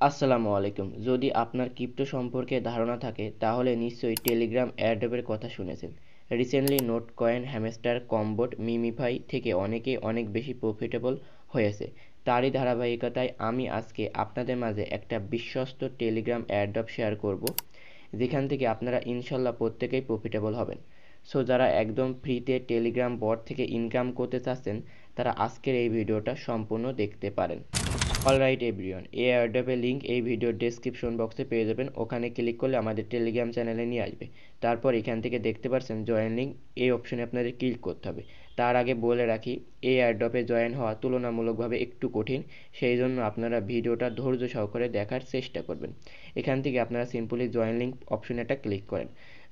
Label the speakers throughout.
Speaker 1: আসসালামু আলাইকুম। যদি আপনার ক্রিপ্টো সম্পর্কে ধারণা থাকে তাহলে নিশ্চয়ই টেলিগ্রাম এয়ারড্রপের কথা শুনেছেন। Recently note coin, hamster, কম্বোট, MemeFi থেকে অনেকেই অনেক বেশি প্রফিটেবল হয়েছে। তারই ধারাবাহিকতায় আমি আজকে আপনাদের মাঝে একটা বিশ্বস্ত টেলিগ্রাম এয়ারড্রপ শেয়ার করব, যেখান থেকে আপনারা ইনশাল্লাহ প্রত্যেকেই প্রফিটেবল হবেন। সো যারা একদম ফ্রিতে টেলিগ্রাম বট থেকে ইনকাম করতে চাচ্ছেন তারা আজকের এই ভিডিওটা সম্পূর্ণ দেখতে পারেন। অলরাইট এভরিওয়ান, এই এয়ারড্রপের লিঙ্ক এই ভিডিওর ডেসক্রিপশন বক্সে পেয়ে যাবেন। ওখানে ক্লিক করলে আমাদের টেলিগ্রাম চ্যানেলে নিয়ে আসবে। তারপর এখান থেকে দেখতে পাচ্ছেন জয়েন লিঙ্ক, এই অপশনে আপনাদের ক্লিক করতে হবে। তার আগে বলে রাখি, এই এয়ারড্রপে জয়েন হওয়া তুলনামূলকভাবে একটু কঠিন, সেই জন্য আপনারা ভিডিওটা ধৈর্য সহকারে দেখার চেষ্টা করবেন। এখান থেকে আপনারা সিম্পলি জয়েন লিঙ্ক অপশনে একটা ক্লিক করেন।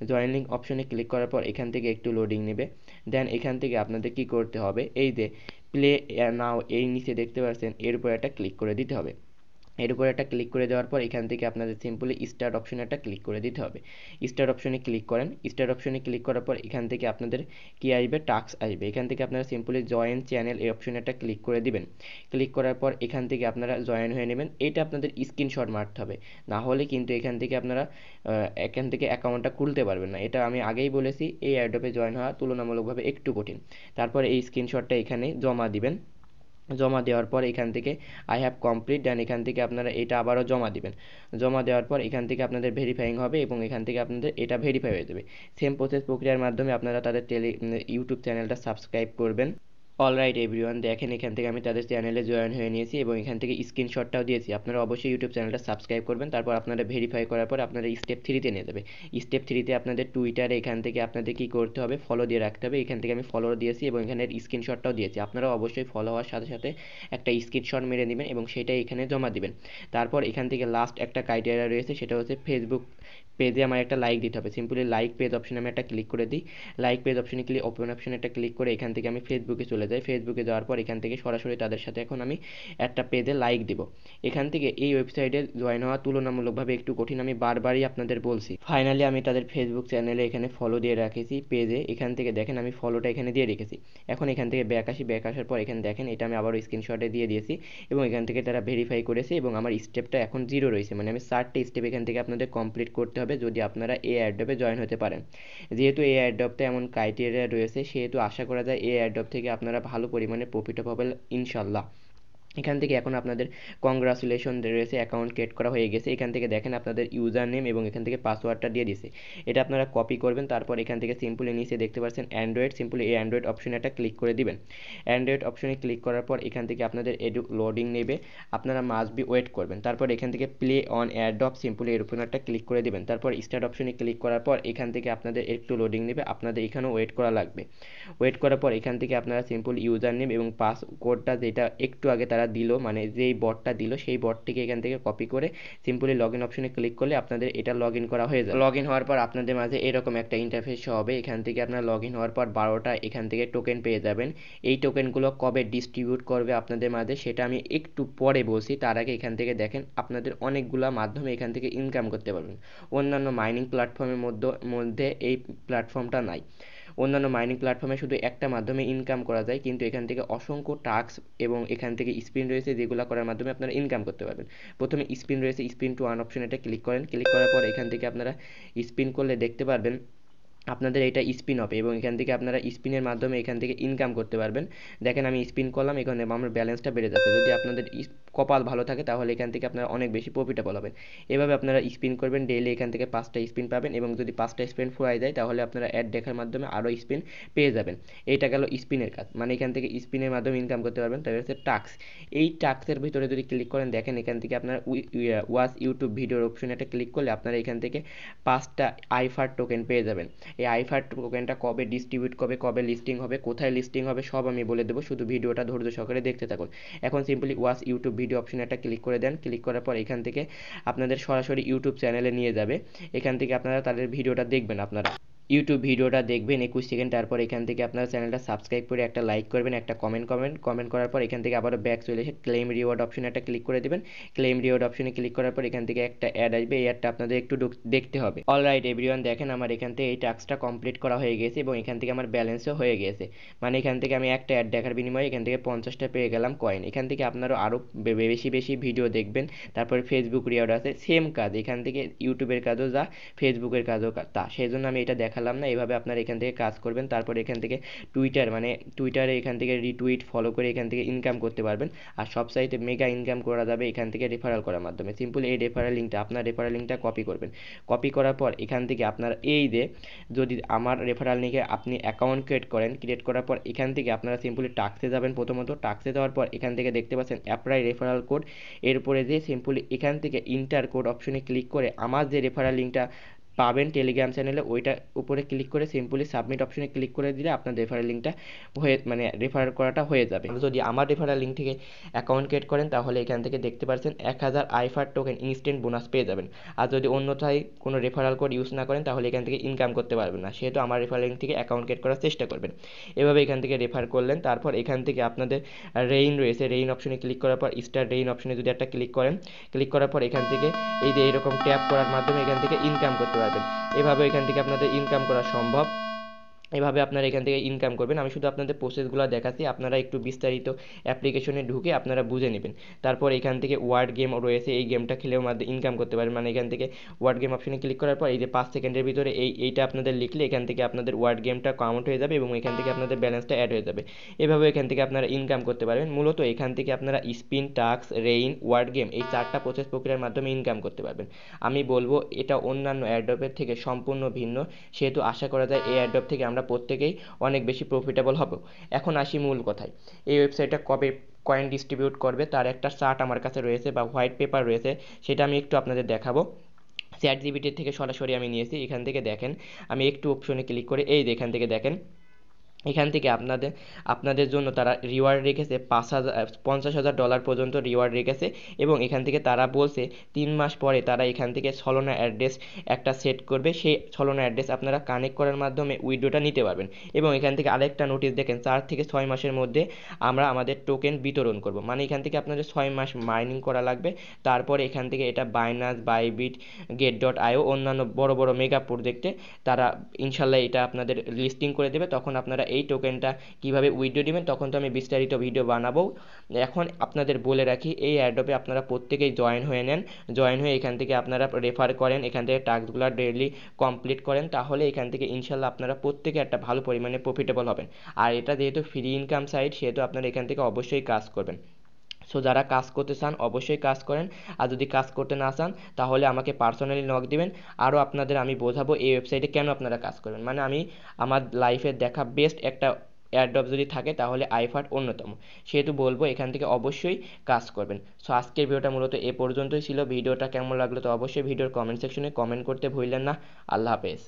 Speaker 1: জয়েন লিঙ্ক অপশনে ক্লিক করার পর এখান থেকে একটু লোডিং নেবে। দেন এখান থেকে আপনাদের কি করতে হবে, এই যে প্লে নাও এই নিচে দেখতে পাচ্ছেন, এর উপর একটা ক্লিক করে দিতে হবে। এর উপর একটা ক্লিক করে দেওয়ার পর এখান থেকে আপনাদের সিম্পলি স্টার্ট অপশনে একটা ক্লিক করে দিতে হবে। স্টার্ট অপশনে ক্লিক করেন। স্টার্ট অপশনে ক্লিক করার পর এখান থেকে আপনাদের কি আসবে, টাস্ক আসবে। এখান থেকে আপনারা সিম্পলি জয়েন চ্যানেল এই অপশনে একটা ক্লিক করে দিবেন। ক্লিক করার পর এখান থেকে আপনারা জয়েন হয়ে নেবেন। এটা আপনাদের স্ক্রিনশট মারতে হবে, না হলে কিন্তু এখান থেকে অ্যাকাউন্টটা খুলতে পারবেন না। এটা আমি আগেই বলেছি, এই এয়ারড্রপে জয়েন হওয়া তুলনামূলকভাবে একটু কঠিন। তারপর এই স্ক্রিনশটটা এখানে জমা দিবেন। জমা দেওয়ার পর এখান থেকে আই হ্যাভ কমপ্লিট, দেন এখান থেকে আপনারা এটা আবারও জমা দিবেন। জমা দেওয়ার পর এখান থেকে আপনাদের ভেরিফাইং হবে এবং এখান থেকে আপনাদের এটা ভেরিফাই হয়ে যাবে। সেম প্রক্রিয়ার মাধ্যমে আপনারা তাদের ইউটিউব চ্যানেলটা সাবস্ক্রাইব করবেন। অলরাইট এভরিওয়ান, দেখেন এখান থেকে আমি তাদের চ্যানেলে জয়েন হয়ে নিয়েছি এবং এখান থেকে স্ক্রিনশটটাও দিয়েছি। আপনারা অবশ্যই ইউটিউব চ্যানেলটা সাবস্ক্রাইব করবেন। তারপর আপনারা ভেরিফাই করার পর আপনারা স্টেপ 3-তে নিয়ে যাবে। স্টেপ 3-তে আপনাদের টুইটারে এখান থেকে আপনাদের কী করতে হবে, ফলো দিয়ে রাখতে হবে। এখান থেকে আমি ফলো দিয়েছি এবং এখানে স্ক্রিনশটটাও দিয়েছি। আপনারা অবশ্যই ফলো হওয়ার সাথে সাথে একটা স্ক্রিনশট মেরে নেবেন এবং সেটা এখানে জমা দিবেন। তারপর এখান থেকে লাস্ট একটা ক্রাইটেরিয়া রয়েছে, সেটা হচ্ছে ফেসবুক পেজে আমার একটা লাইক দিতে হবে। সিম্পলি লাইক পেজ অপশনে আমি একটা ক্লিক করে দিই। লাইক পেজ অপশনে ওপেন অপশনে একটা ক্লিক করে এখান থেকে আমি ফেসবুকে চলে যাই। ফেসবুকে যাওয়ার পর এখান থেকে সরাসরি তাদের সাথে এখন আমি একটা পেজে লাইক দিব। এখান থেকে এই ওয়েবসাইটে জয়েন হওয়া তুলনামূলকভাবে একটু কঠিন, আমি বারবারই আপনাদের বলছি। ফাইনালি আমি তাদের ফেসবুক চ্যানেলে এখানে ফলো দিয়ে রেখেছি পেজে। এখান থেকে দেখেন আমি ফলোটা এখানে দিয়ে রেখেছি। এখন এখান থেকে ব্যাক আসি। ব্যাক আসার পর এখানে দেখেন এটা আমি আবারও স্ক্রিনশটে দিয়ে দিয়েছি এবং এখান থেকে তারা ভেরিফাই করেছে এবং আমার স্টেপটা এখন 0 রয়েছে। মানে আমি 4টে স্টেপ এখান থেকে আপনাদের কমপ্লিট করতে হবে যদি আপনারা এই এয়ারড্রপে জয়েন হতে পারেন। যেহেতু এই এয়ারড্রপটা এমন ক্রাইটেরিয়া রয়েছে, সেহেতু আশা করা যায় এই এয়ারড্রপ থেকে আপনারা ভালো পরিমাণে প্রফিট পাবেন ইনশাল্লাহ। এখান থেকে এখন আপনাদের কংগ্রাচুলেশন রয়েছে, অ্যাকাউন্ট ক্রিয়েট করা হয়ে গেছে। এখান থেকে দেখেন আপনাদের ইউজার নেম এবং এখান থেকে পাসওয়ার্ডটা দিয়ে দিছে। এটা আপনারা কপি করবেন। তারপর এখান থেকে সিম্পলি নিচে দেখতে পাচ্ছেন অ্যান্ড্রয়েড, সিম্পলি এই অ্যান্ড্রয়েড অপশনে একটা ক্লিক করে দিবেন। অ্যান্ড্রয়েড অপশনে ক্লিক করার পর এখান থেকে আপনাদের লোডিং নেবে, আপনারা মাস্ট বি ওয়েট করবেন। তারপর এখান থেকে প্লে অন এয়ারড্রপ, সিম্পলি এর উপর একটা ক্লিক করে দিবেন। তারপর স্টার্ট অপশনে ক্লিক করার পর এখান থেকে আপনাদের একটু লোডিং নেবে, আপনাদের এখানেও ওয়েট করা লাগবে। ওয়েট করার পর এখান থেকে আপনারা সিম্পল ইউজার নেম এবং পাসওয়ার্ডটা যেটা একটু আগে তারা দিল, মানে যেই বটটা দিল সেই বটটিকে এখান থেকে কপি করে সিম্পলি লগ ইন অপশনে ক্লিক করলে আপনাদের এটা লগ ইন করা হয়ে যাবে। লগ ইন হওয়ার পর আপনাদের মাঝে এরকম একটা ইন্টারফেস হবে। এখান থেকে আপনারা লগ ইন হওয়ার পর 12টা এখান থেকে টোকেন পেয়ে যাবেন। এই টোকেনগুলো কবে ডিস্ট্রিবিউট করবে আপনাদের মাঝে সেটা আমি একটু পরে বলছি। তার আগে এখান থেকে দেখেন আপনাদের অনেকগুলো মাধ্যমে এখান থেকে ইনকাম করতে পারবেন। অন্যান্য মাইনিং প্ল্যাটফর্মের মধ্যে এই প্ল্যাটফর্মটা নাই। অন্যান্য মাইনিং প্ল্যাটফর্মে শুধু একটা মাধ্যমে ইনকাম করা যায়, কিন্তু এখান থেকে অসংখ্য টাস্ক এবং এখান থেকে স্পিন রয়েছে, যেগুলো করার মাধ্যমে আপনারা ইনকাম করতে পারবেন। প্রথমে স্পিন রয়েছে, স্পিন টু আর্ন অপশন এটা ক্লিক করেন। ক্লিক করার পর এখান থেকে আপনারা স্পিন করলে দেখতে পারবেন আপনাদের এটা স্পিন হবে এবং এখান থেকে আপনারা স্পিনের মাধ্যমে এখান থেকে ইনকাম করতে পারবেন। দেখেন আমি স্পিন করলাম, এখানে আমার ব্যালেন্সটা বেড়ে যাচ্ছে। যদি আপনাদের কপাল ভালো থাকে তাহলে এখান থেকে আপনারা অনেক বেশি প্রফিটেবল হবেন। এভাবে আপনারা স্পিন করবেন, ডেইলি এখান থেকে 5টা স্পিন পাবেন এবং যদি 5টা স্পিন ফুরাই যায় তাহলে আপনারা অ্যাড দেখার মাধ্যমে আরও স্পিন পেয়ে যাবেন। এইটা গেল স্পিনের কাজ, মানে এখান থেকে স্পিনের মাধ্যমে ইনকাম করতে পারবেন। তারপর হচ্ছে টাস্ক। এই টাস্কের ভিতরে যদি ক্লিক করেন, দেখেন এখান থেকে আপনারা ওয়াচ ইউটিউব ভিডিওর অপশনে একটা ক্লিক করলে আপনারা এখান থেকে 5টা আইফার টোকেন পেয়ে যাবেন। এই আইফার টোকেনটা কবে ডিস্ট্রিবিউট করবে, কবে লিস্টিং হবে, কোথায় লিস্টিং হবে সব আমি বলে দেবো, শুধু ভিডিওটা ধৈর্য সহকারে দেখতে থাকুন। এখন সিম্পলি ওয়াচ ইউটিউব ভিডিও অপশনে একটা ক্লিক করে দেন। ক্লিক করার পর এখান থেকে আপনাদের সরাসরি ইউটিউব চ্যানেলে নিয়ে যাবে। এখান থেকে আপনারা তাদের ভিডিওটা দেখবেন। আপনারা ইউটিউব ভিডিওটা দেখবেন 21 সেকেন্ড, তারপর এখান থেকে আপনারা চ্যানেলটা সাবস্ক্রাইব করে একটা লাইক করবেন, একটা কমেন্ট করার পর এখান থেকে আবারও ব্যাক চলে এসে ক্লেম রিওয়ার্ড অপশনে একটা ক্লিক করে দেবেন। ক্লেম রিওয়ার্ড অপশনে ক্লিক করার পর এখান থেকে একটা অ্যাড আসবে, এই অ্যাডটা আপনাদের একটু দেখতে হবে। অলরাইট এভরিওয়ান, দেখেন আমার এখান থেকে এই টাস্কটা কমপ্লিট করা হয়ে গেছে এবং এখান থেকে আমার ব্যালেন্সও হয়ে গেছে। মানে এখান থেকে আমি একটা অ্যাড দেখার বিনিময়ে এখান থেকে 50টা পেয়ে গেলাম কয়েন। এখান থেকে আপনারা আরও বেশি বেশি ভিডিও দেখবেন। তারপরে ফেসবুক রিওয়ার্ড আছে, সেম কাজ এখান থেকে ইউটিউবের কাজও যা ফেসবুকের কাজও তা, সেই জন্য আমি এটা দেখালাম না। এভাবে আপনারা এখান থেকে কাজ করবেন। তারপর এখান থেকে টুইটারে এখান থেকে রিটুইট ফলো করে এখান থেকে ইনকাম করতে পারবেন। আর সবচাইতে মেগা ইনকাম করা যাবে এখান থেকে রেফারেল করার মাধ্যমে। সিম্পল এই রেফারেল লিঙ্কটা কপি করবেন। কপি করার পর এখান থেকে আপনারা এই যে যদি আমার রেফারেল লিঙ্কে আপনি অ্যাকাউন্ট ক্রিয়েট করার পর এখান থেকে আপনারা সিম্পলি টাস্কে যাবেন। প্রথমত টাস্কে যাওয়ার পর এখান থেকে দেখতে পাচ্ছেন অ্যাপ্লাই রেফারেল কোড, এরপরে যে সিম্পলি এখান থেকে ইন্টার কোড অপশনে ক্লিক করে আমার যে রেফারেল লিঙ্কটা পাবেন টেলিগ্রাম চ্যানেলে ওইটার উপরে ক্লিক করে সিম্পলি সাবমিট অপশনে ক্লিক করে দিলে আপনার রেফারেল লিঙ্কটা রেফার করাটা হয়ে যাবে। যদি আমার রেফারেল লিঙ্ক থেকে অ্যাকাউন্ট ক্রিয়েট করেন তাহলে এখান থেকে দেখতে পাচ্ছেন 1000 আইফার টোকেন ইনস্ট্যান্ট বোনাস পেয়ে যাবেন। আর যদি অন্যথায় কোনো রেফারেল কোড ইউজ না করেন তাহলে এখান থেকে ইনকাম করতে পারবেন না, সেহেতু আমার রেফারেল লিঙ্ক থেকে অ্যাকাউন্ট ক্রিয়েট করার চেষ্টা করবেন। এভাবে এখান থেকে রেফার করলেন। তারপর এখান থেকে আপনাদের রেইন রয়েছে, রেইন অপশনে ক্লিক করার পর স্টার রেইন অপশনে যদি একটা ক্লিক করার পর এখান থেকে এই যে এরকম ট্যাপ করার মাধ্যমে এখান থেকে ইনকাম করতে পারবেন। এভাবে এখান থেকে আপনাদের ইনকাম করা সম্ভব। এভাবে আপনারা এখান থেকে ইনকাম করবেন। আমি শুধু আপনাদের প্রসেসগুলো দেখাচ্ছি, আপনারা একটু বিস্তারিত অ্যাপ্লিকেশনে ঢুকে আপনারা বুঝে নেবেন। তারপর এখান থেকে ওয়ার্ড গেম রয়েছে, এই গেমটা খেলেও ইনকাম করতে পারেন। মানে এখান থেকে ওয়ার্ড গেম অপশনে ক্লিক করার পর এই যে 5 সেকেন্ডের ভিতরে এইটা আপনাদের লিখলে এখান থেকে আপনাদের ওয়ার্ড গেমটা কাউন্ট হয়ে যাবে এবং এখান থেকে আপনাদের ব্যালেন্সটা অ্যাড হয়ে যাবে। এভাবে এখান থেকে আপনারা ইনকাম করতে পারবেন। মূলত এখান থেকে আপনারা spin, task, rain, word game এই 4টা প্রসেস প্রক্রিয়ার মাধ্যমে ইনকাম করতে পারবেন। আমি বলবো এটা অন্যান্য অ্যাড্রপের থেকে সম্পূর্ণ ভিন্ন, সেহেতু আশা করা যায় এই অ্যাড্রপ থেকে আমরা প্রত্যেকেই অনেক বেশি প্রফিটেবল হব। এখন আসি মূল কথায়, এই ওয়েবসাইটটা কবে কয়েন ডিস্ট্রিবিউট করবে তার একটা চার্ট আমার কাছে রয়েছে বা হোয়াইট পেপার রয়েছে, সেটা আমি একটু আপনাদের দেখাবো। চ্যাটজিপিটি থেকে সরাসরি আমি নিয়েছি। এখান থেকে দেখেন, আমি একটু অপশনে ক্লিক করে এই যে এখান থেকে দেখেন, এখান থেকে আপনাদের জন্য তারা রিওয়ার্ড রেখেছে $50,000 পর্যন্ত রিওয়ার্ড রেখেছে এবং এখান থেকে তারা বলছে 3 মাস পরে তারা এখান থেকে ছলনা অ্যাড্রেস একটা সেট করবে, সেই ছলনা অ্যাড্রেস আপনারা কানেক্ট করার মাধ্যমে উইথড্রটা নিতে পারবেন। এবং এখান থেকে আরেকটা নোটিশ দেখেন, 4 থেকে 6 মাসের মধ্যে আমরা আমাদের টোকেন বিতরণ করব। মানে এখান থেকে আপনাদের 6 মাস মাইনিং করা লাগবে, তারপরে এখান থেকে এটা বাইনান্স, বাইবিট, get.io অন্যান্য বড় বড় মেগা প্রজেক্টে তারা ইনশাল্লাহ এটা আপনাদের লিস্টিং করে দেবে। তখন আপনারা এই টোকেনটা কিভাবে উইথড্র দিবেন তখন তো আমি বিস্তারিত ভিডিও বানাবো। এখন আপনাদের বলে রাখি, এই অ্যাডোবে আপনারা প্রত্যেকেই জয়েন হয়ে নেন। জয়েন হয়ে এখান থেকে আপনারা রেফার করেন, এখান থেকে টাস্কগুলো ডেইলি কমপ্লিট করেন, তাহলে এখান থেকে ইনশাল্লাহ আপনারা প্রত্যেকে একটা ভালো পরিমাণে প্রফিটেবল হবেন। আর এটা যেহেতু ফ্রি ইনকাম সাইট, সেহেতু আপনারা এখান থেকে অবশ্যই কাজ করবেন। সো যারা কাজ করতে চান অবশ্যই কাজ করেন, আর যদি কাজ করতে না চান তাহলে আমাকে পার্সোনালি নক দিবেন। আরও আপনাদের আমি বোঝাবো এই ওয়েবসাইটে কেন আপনারা কাজ করবেন। মানে আমি আমার লাইফে দেখা বেস্ট একটা এয়ারড্রপ যদি থাকে তাহলে আইফার্ট অন্যতম, সেহেতু বলবো এখান থেকে অবশ্যই কাজ করবেন। সো আজকের ভিডিওটা মূলত এ পর্যন্তই ছিল। ভিডিওটা কেমন লাগলো তো অবশ্যই ভিডিওর কমেন্ট সেকশনে কমেন্ট করতে ভুলবেন না। আল্লাহ হাফেজ।